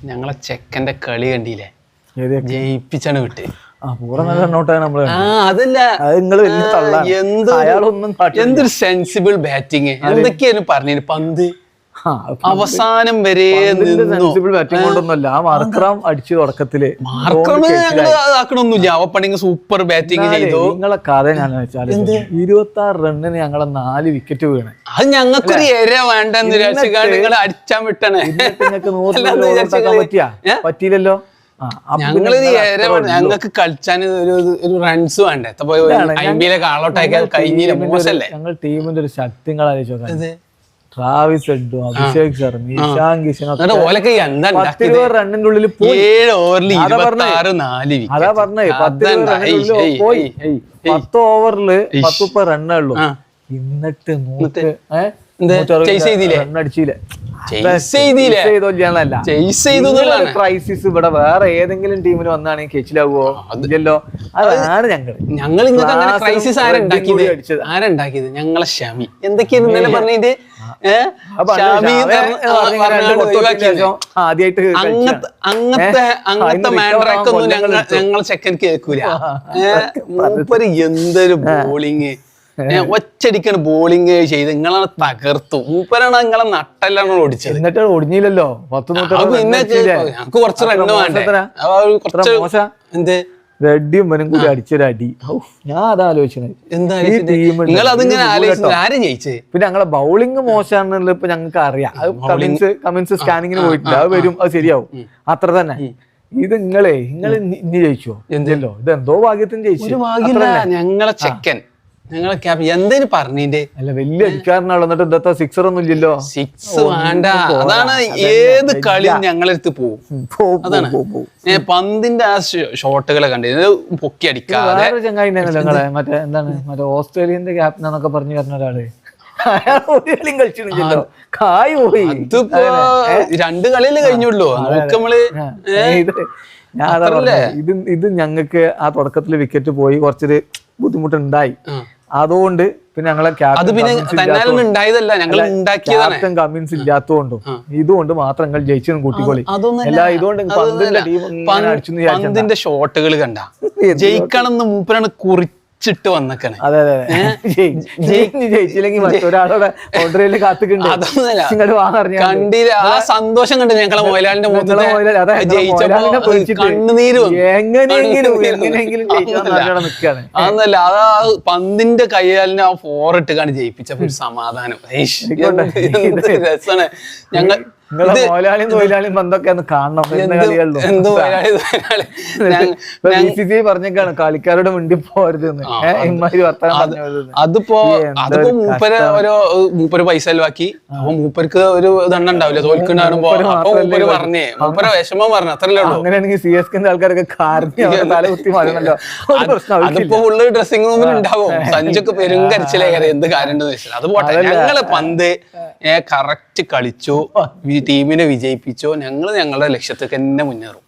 ഞങ്ങളെ ചെക്കന്റെ കളി കണ്ടില്ലേ, ജയിപ്പിച്ചാണ് വിട്ട്. എന്തൊരു സെൻസിബിൾ ബാറ്റിങ്, എന്തൊക്കെയായിരുന്നു പറഞ്ഞു. പന്ത് അവസാനം വരെ അടിച്ചു തുടക്കത്തില് ആക്കണൊന്നുമില്ല. അവപ്പണിങ് സൂപ്പർ ബാറ്റിംഗ് ചെയ്തു. നിങ്ങളെ കഥ ഞാൻ വെച്ചാൽ 26 റണ്ണിന് ഞങ്ങളെ 4 വിക്കറ്റ് വീണേ. അത് ഞങ്ങൾക്കൊരു ഏര വേണ്ടെന്ന് വിചാരിച്ചാൽ നിങ്ങൾ അടിച്ചാൻ വിട്ടണേ. നിങ്ങൾക്ക് 100 പറ്റിയില്ലല്ലോ. ഞങ്ങൾക്ക് കളിച്ചാൻ ഒരു റൺസ് വേണ്ടേ, ഐബിയിലൊക്കെ ആളോട്ടാക്കിയാൽ കഴിഞ്ഞില്ല. മോശല്ലേ ഞങ്ങൾ ടീമിന്റെ ഒരു ശക്തി നിങ്ങൾ ആലോചിച്ചു. ട്രാവിസ് ഹെഡും അഭിഷേക് ശർമ്മ, ഇഷാൻ കിഷനും റണ്ണിന്റെ ഉള്ളിൽ 7 ഓവറിൽ 26 അതാ പറഞ്ഞേ. 10 ഓവറില് 10 റണ്ണേ ഉള്ളൂ. എന്നിട്ട് ക്രൈസിസ് ഇവിടെ വേറെ ഏതെങ്കിലും ടീമിന് വന്നാണെങ്കിൽ കെച്ചിലാവോ? ഇല്ലല്ലോ. അതാണ് ഞങ്ങൾ ആരുണ്ടാക്കിയത് ഞങ്ങളെ ഷമി. എന്തൊക്കെയാണ് ഇന്നലെ പറഞ്ഞത്? അങ്ങനത്തെ മാൻഡ്രാക്കൊന്നും ഞങ്ങൾ ചെക്കൻ കേൾക്കൂല. മൂപ്പര് എന്തൊരു ബോളിങ്, ഒറ്റടിക്കാണ് ബോളിങ് ചെയ്ത് നിങ്ങളെ തകർത്തു. മൂപ്പരാണ് നിങ്ങളെ നട്ടെല്ലാം ഓടിച്ചത്. എന്നിട്ട് ഒടിഞ്ഞില്ലല്ലോ. ഞങ്ങക്ക് കുറച്ച് റണ്ണ് വേണ്ടേ. എന്ത് റെഡിയും വനും കൂടി അടിച്ചൊരടി. ഞാൻ അതാലോചിച്ചത്. പിന്നെ ഞങ്ങളെ ബൗളിംഗ് മോശമാണെന്നുള്ള ഇപ്പൊ ഞങ്ങൾക്ക് അറിയാം. കമിൻസ് സ്കാനിങ്ങിന് പോയിട്ടില്ല. അത് വരും, അത് ശരിയാവും. അത്ര തന്നെ. ഇത് നിങ്ങൾ ഇനി ജയിച്ചോ? എന്തല്ലോ, ഇതെന്തോ ഭാഗ്യത്തിന് ജയിച്ചു. ഞങ്ങളെ ചെക്കൻ, ഞങ്ങളെ ക്യാപ്റ്റൻ എന്തേലും പറഞ്ഞിന്റെ അല്ല, വലിയ അടിക്കാരനാണോ? എന്നിട്ട് ഇന്നത്തെ സിക്സർ ഒന്നും ഇല്ലല്ലോ. സിക്സ് വേണ്ട. അതാണ് ഏത് കളിയും ഞങ്ങളെടുത്ത് പോവും. അതാണ് പന്തിന്റെ ആ ഷോട്ടുകളെ കണ്ടത് പൊക്കി അടിക്കാതെ. ചങ്ങായില്ലേ മറ്റേ എന്താണ്, മറ്റേ ഓസ്ട്രേലിയന്റെ ക്യാപ്റ്റൻ എന്നൊക്കെ പറഞ്ഞു വരുന്ന ഒരാള് കളിച്ചിട്ടുണ്ടല്ലോ. കായ് പോയി. ഇതിപ്പോ 2 കളിയില് കഴിഞ്ഞുള്ളൂ. നമ്മള് ഞാൻ അതാ പറഞ്ഞത്. ഇത് ഞങ്ങൾക്ക് ആ തുടക്കത്തില് വിക്കറ്റ് പോയി കുറച്ചൊരു ബുദ്ധിമുട്ടുണ്ടായി. അതുകൊണ്ട് പിന്നെ ഞങ്ങളെ ക്യാപ്റ്റൻ കമ്മിൻസ് ഇല്ലാത്തതുകൊണ്ടും ഇതുകൊണ്ട് മാത്രം നിങ്ങൾ ജയിച്ചു കൂട്ടിക്കോളി. അല്ല ഇതുകൊണ്ട് പന്തിന്റെ ഷോട്ടുകൾ കണ്ട ജയിക്കണം എന്ന് മൂപ്പരാണ് കുറിച്ചിട്ട് വന്നേക്കണേ. അതെ അതെ, ജയിച്ചില്ലെങ്കിൽ മറ്റൊരാളുടെ ബൗണ്ടറിയിൽ കാത്തുക്കുണ്ട്. കണ്ടില്ല ആ സന്തോഷം കണ്ടു ഞങ്ങളെ മൊയിലാളിന്റെ കണ്ണുനീര് അതൊന്നല്ല. ആ പന്തിന്റെ കയ്യാലിന് ആ 4 ഇട്ട് കാണി ജയിപ്പിച്ചപ്പോ ഒരു സമാധാനം. രസാണ്. ഞങ്ങൾ പറഞ്ഞേക്കാണ് കളിക്കാരോട് മിണ്ടി പോരുതെന്ന്. അതിപ്പോ മൂപ്പര് പൈസ ചെലവാക്കി. അപ്പൊ മൂപ്പർക്ക് ഒരു ദണ്ണം ഉണ്ടാവില്ല തോൽക്കുണ്ടാകുമ്പോ. മൂപ്പര് പറഞ്ഞേ, മൂപ്പരെ വിഷമം പറഞ്ഞു. അത്രല്ലേ ഉള്ളൂ. അങ്ങനെയാണെങ്കിൽ CSKന്റെ ആൾക്കാരൊക്കെ തല കുത്തി മാറണല്ലോ. അതിപ്പോ ഫുള്ള് ഡ്രസ്സിംഗ് റൂമിൽ ഉണ്ടാവും. സഞ്ജൊക്കെ പെരും കരച്ചിലേക്കാരെ എന്ത് കാര്യം ഉണ്ടെന്ന് വെച്ചാൽ. അത് പോട്ടെ. ഞങ്ങള് പന്ത് കറക്റ്റ് കളിച്ചു, ടീമിനെ വിജയിപ്പിച്ചു. ഞങ്ങള് ഞങ്ങളുടെ ലക്ഷ്യത്തേക്ക് തന്നെ മുന്നേറും.